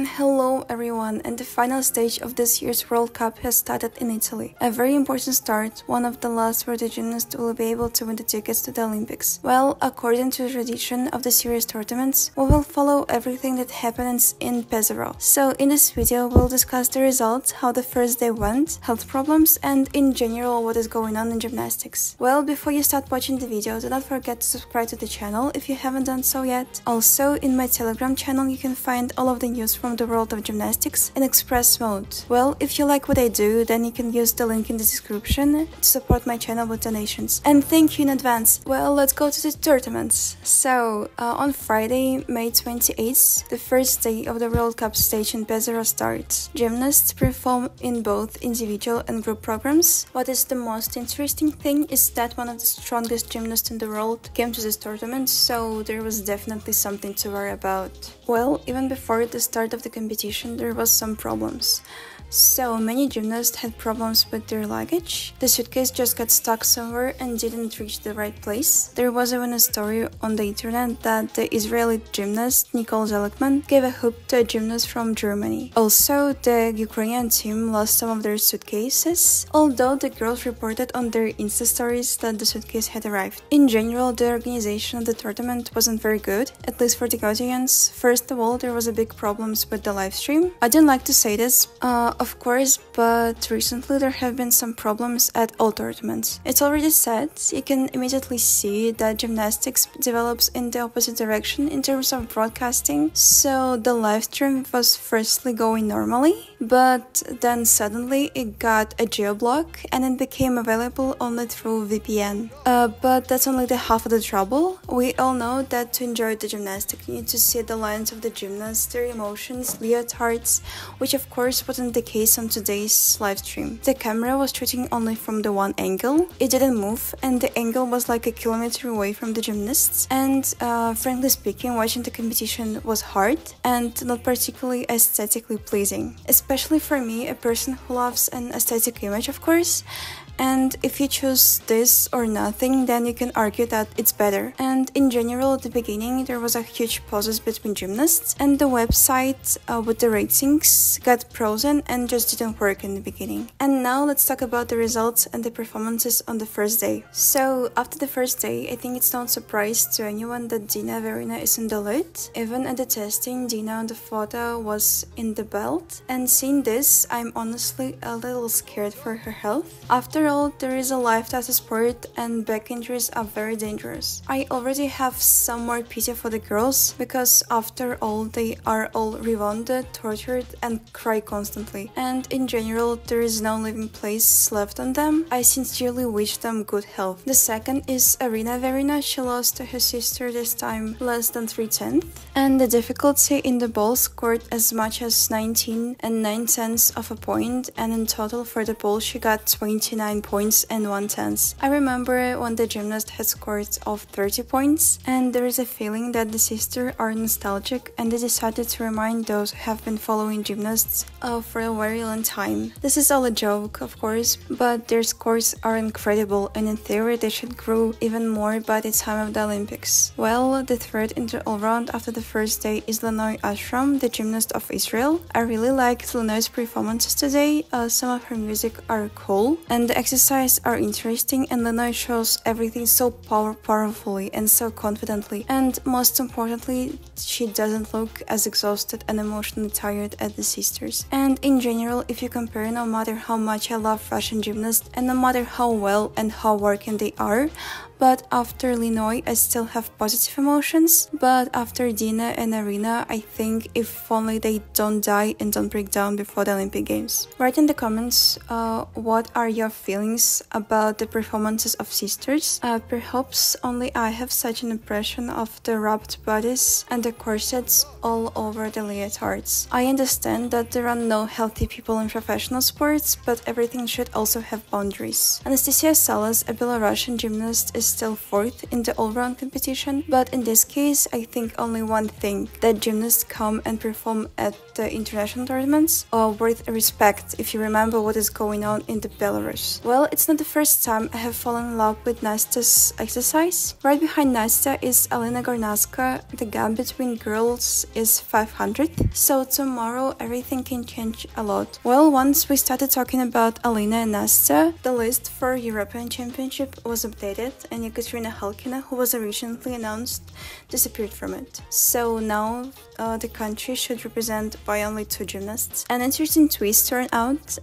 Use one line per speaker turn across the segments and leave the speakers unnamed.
Hello everyone, and the final stage of this year's World Cup has started in Italy. A very important start, one of the last where the gymnasts will be able to win the tickets to the Olympics. Well, according to the tradition of the series tournaments, we will follow everything that happens in Pesaro. So in this video, we'll discuss the results, how the first day went, health problems, and in general what is going on in gymnastics. Well, before you start watching the video, do not forget to subscribe to the channel if you haven't done so yet. Also, in my Telegram channel, you can find all of the news from the world of gymnastics in express mode. Well, if you like what I do, then you can use the link in the description to support my channel with donations. And thank you in advance. Well, let's go to the tournaments. So, on Friday, May 28th, the first day of the World Cup stage in Pesaro starts. Gymnasts perform in both individual and group programs. What is the most interesting thing is that one of the strongest gymnasts in the world came to this tournament, so there was definitely something to worry about. Well, even before the start of the competition, there was some problems. So many gymnasts had problems with their luggage. The suitcase just got stuck somewhere and didn't reach the right place. There was even a story on the internet that the Israeli gymnast Nicole Zelikman gave a hoop to a gymnast from Germany. Also, the Ukrainian team lost some of their suitcases, although the girls reported on their Insta stories that the suitcase had arrived. In general, the organization of the tournament wasn't very good, at least for the audience. First of all, there was a big problems with the live stream. I didn't like to say this, of course, but recently there have been some problems at all tournaments. It's already said, you can immediately see that gymnastics develops in the opposite direction in terms of broadcasting. So the live stream was firstly going normally, but then suddenly it got a geo-block and it became available only through VPN. But that's only the half of the trouble. We all know that to enjoy the gymnastics you need to see the lines of the gymnasts, their emotions, leotards, which of course wasn't the case on today's live stream. The camera was shooting only from the one angle, it didn't move, and the angle was like a kilometer away from the gymnasts. And frankly speaking, watching the competition was hard and not particularly aesthetically pleasing. Especially for me, a person who loves an aesthetic image, of course. And if you choose this or nothing, then you can argue that it's better. And in general, at the beginning, there was a huge pauses between gymnasts, and the website with the ratings got frozen and just didn't work in the beginning. And now let's talk about the results and the performances on the first day. So after the first day, I think it's not a surprise to anyone that Dina Averina is in the lead. Even at the testing, Dina on the photo was in the belt. And seeing this, I'm honestly a little scared for her health. After all, there is a life as a sport and back injuries are very dangerous. I already have some more pity for the girls because after all they are all rewounded, tortured and cry constantly. And in general, there is no living place left on them. I sincerely wish them good health. The second is Averina. She lost to her sister this time less than 3/10. And the difficulty in the ball scored as much as 19 and 9/10 of a point, and in total for the ball she got 29 points and 1/10. I remember when the gymnast had scored of 30 points, and there is a feeling that the sisters are nostalgic and they decided to remind those who have been following gymnasts for a very long time. This is all a joke, of course, but their scores are incredible and in theory they should grow even more by the time of the Olympics. Well, the third in the all-round after the first day is Linoy Ashram, the gymnast of Israel. I really liked Linoy's performances today. Some of her music are cool and the exercises are interesting, and Lena shows everything so powerfully and so confidently, and most importantly, she doesn't look as exhausted and emotionally tired as the sisters. And in general, if you compare, no matter how much I love Russian gymnasts and no matter how well and how working they are, but after Linoy, I still have positive emotions. But after Dina and Arina, I think if only they don't die and don't break down before the Olympic Games. Write in the comments what are your feelings about the performances of sisters. Perhaps only I have such an impression of the wrapped bodies and the corsets all over the leotards. I understand that there are no healthy people in professional sports, but everything should also have boundaries. Anastasia Salas, a Belarusian gymnast, is still 4th in the all-round competition, but in this case I think only one thing, that gymnasts come and perform at the international tournaments are worth respect if you remember what is going on in the Belarus. Well, it's not the first time I have fallen in love with Nasta's exercise. Right behind Nasta is Alina Gornaska. The gap between girls is 500, so tomorrow everything can change a lot. Well, once we started talking about Alina and Nasta, the list for European Championship was updated and Ekaterina Galkina, who was recently announced, disappeared from it. So now the country should represent by only 2 gymnasts. An interesting twist turned out.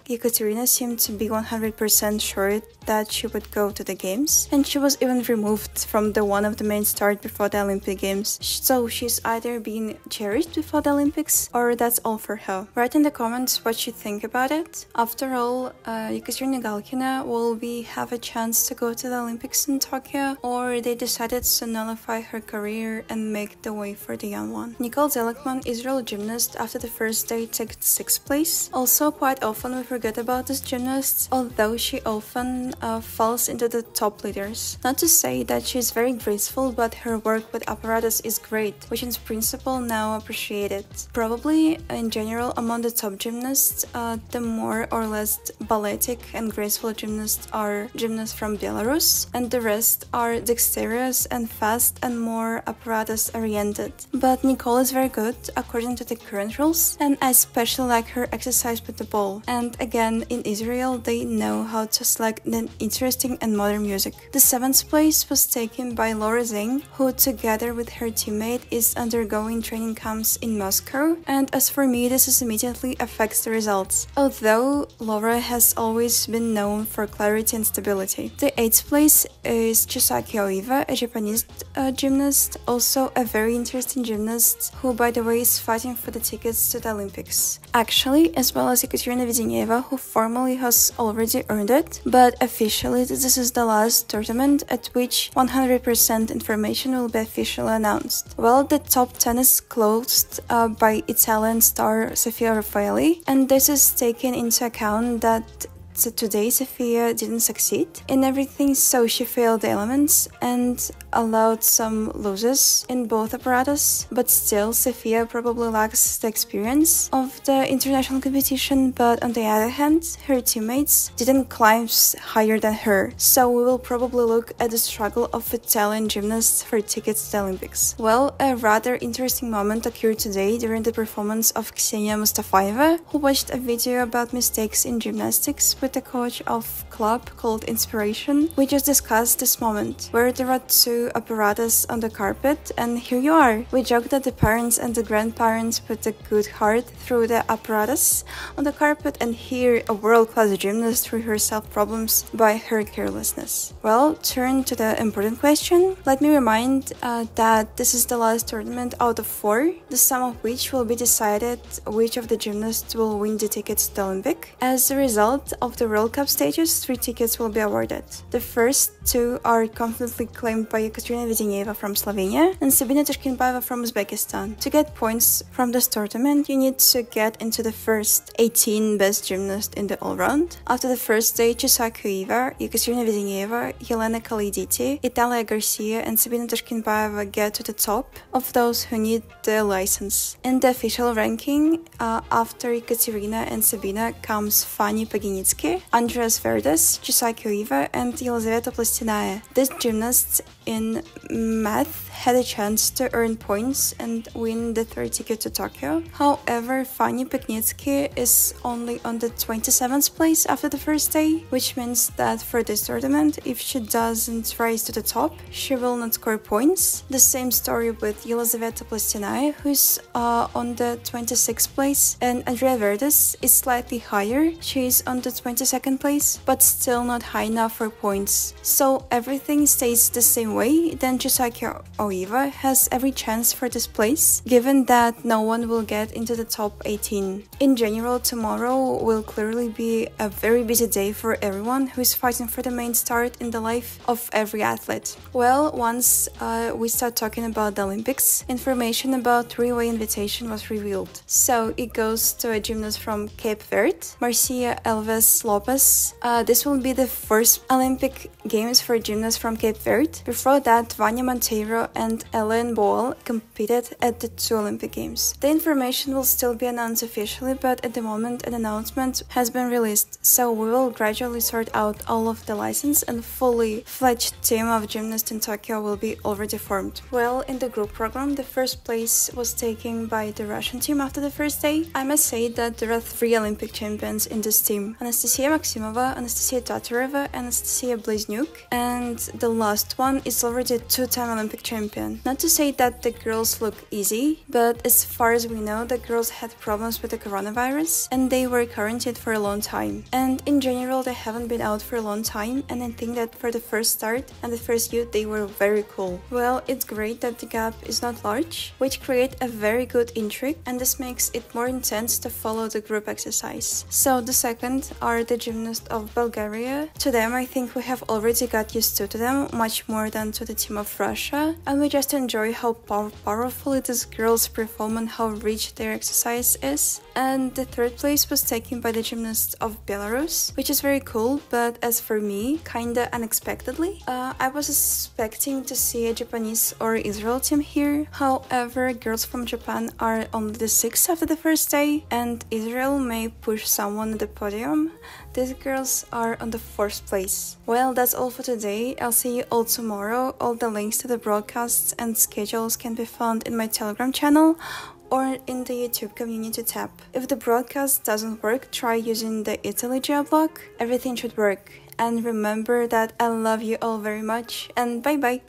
Ekaterina seemed to be 100% sure that she would go to the games, and she was even removed from the one of the main start before the Olympic Games. So she's either being cherished before the Olympics or that's all for her. Write in the comments what you think about it. After all, Ekaterina Galkina will have a chance to go to the Olympics in Tokyo, or they decided to nullify her career and make the way for the young one. Nicole Zelikman, Israel gymnast, after the first day took 6th place. Also, quite often we forget about this gymnast, although she often falls into the top leaders. Not to say that she is very graceful, but her work with apparatus is great, which in principle now appreciated. Probably, in general, among the top gymnasts, the more or less balletic and graceful gymnasts are gymnasts from Belarus, and the rest are dexterous and fast and more apparatus oriented. But Nicole is very good according to the current rules, and I especially like her exercise with the ball. And again, in Israel, they know how to select an interesting and modern music. The 7th place was taken by Laura Zeng, who together with her teammate is undergoing training camps in Moscow, and as for me, this immediately affects the results, although Laura has always been known for clarity and stability. The 8th place is Chisaki Oiva, a Japanese gymnast, also a very interesting gymnast, who by the way is fighting for the tickets to the Olympics. Actually, as well as Ekaterina Vedenieva, who formally has already earned it, but officially this is the last tournament at which 100% information will be officially announced. Well, the top 10 is closed by Italian star Sofia Raffaelli, and this is taken into account that today Sofia didn't succeed in everything, so she failed the elements and allowed some losses in both apparatus, but still Sofia probably lacks the experience of the international competition. But on the other hand, her teammates didn't climb higher than her, so we will probably look at the struggle of Italian gymnasts for tickets to the Olympics. Well, a rather interesting moment occurred today during the performance of Ksenia Mustafaeva, who watched a video about mistakes in gymnastics with the coach of club called Inspiration. We just discussed this moment where there are 2 apparatus on the carpet, and here you are. We joke that the parents and the grandparents put a good heart through the apparatus on the carpet, and here a world-class gymnast threw herself problems by her carelessness. Well, turn to the important question. Let me remind that this is the last tournament out of 4, the sum of which will be decided which of the gymnasts will win the tickets to the Olympic. As a result of the World Cup stages, 3 tickets will be awarded. The first 2 are confidently claimed by Ekaterina Vedenieva from Slovenia and Sabina Tashkinbaeva from Uzbekistan. To get points from this tournament, you need to get into the first 18 best gymnasts in the all-round. After the first day, Chisaki Oiva, Ekaterina Vedenieva, Helena Kaliditi, Italia Garcia and Sabina Tashkinbaeva get to the top of those who need the license. In the official ranking, after Ekaterina and Sabina comes Fanny Paginitsky, Andreas Verdes, Chisaki Oiva and Елизавета Plastinaya. These gymnasts in math had a chance to earn points and win the 3rd ticket to Tokyo. However, Fanny Pagnitsky is only on the 27th place after the first day, which means that for this tournament, if she doesn't rise to the top, she will not score points. The same story with Елизавета Plastinaya, who's on the 26th place, and Andrea Verdes is slightly higher. She is on the 22nd place, but still not high enough for points. So everything stays the same way, then Chisaki Oiva has every chance for this place, given that no one will get into the top 18. In general, tomorrow will clearly be a very busy day for everyone who is fighting for the main start in the life of every athlete. Well, once we start talking about the Olympics, information about 3-way invitation was revealed. So it goes to a gymnast from Cape Verde, Marcia Elves Lopez. This will be the first Olympic Games for gymnasts from Cape Verde. Before that, Vanya Monteiro and Ellen Boal competed at the 2 Olympic Games. The information will still be announced officially, but at the moment an announcement has been released, so we will gradually sort out all of the license and fully fledged team of gymnasts in Tokyo will be already formed. Well, in the group program, the first place was taken by the Russian team after the first day. I must say that there are 3 Olympic champions in this team: Anastasia Maximova, Anastasia Tatareva, and Anastasia Bliznyuk, and the last one is already a 2-time Olympic champion. Not to say that the girls look easy, but as far as we know, the girls had problems with the coronavirus and they were quarantined for a long time. And in general, they haven't been out for a long time, and I think that for the first start and the first youth, they were very cool. Well, it's great that the gap is not large, which create a very good intrigue, and this makes it more intense to follow the group exercise. So the second are the gymnasts of Bulgaria. To them, I think we have already got used to them much more than to the team of Russia, and we just enjoy how powerful these girls perform and how rich their exercise is. And the third place was taken by the gymnasts of Belarus, which is very cool, but as for me, kinda unexpectedly. I was expecting to see a Japanese or Israel team here. However, girls from Japan are only the 6th after the first day, and Israel may push someone at the podium. These girls are on the 4th place. Well, that's all for today. I'll see you all tomorrow. All the links to the broadcasts and schedules can be found in my Telegram channel or in the YouTube community tab. If the broadcast doesn't work, try using the Italy geoblock. Everything should work. And remember that I love you all very much, and bye bye!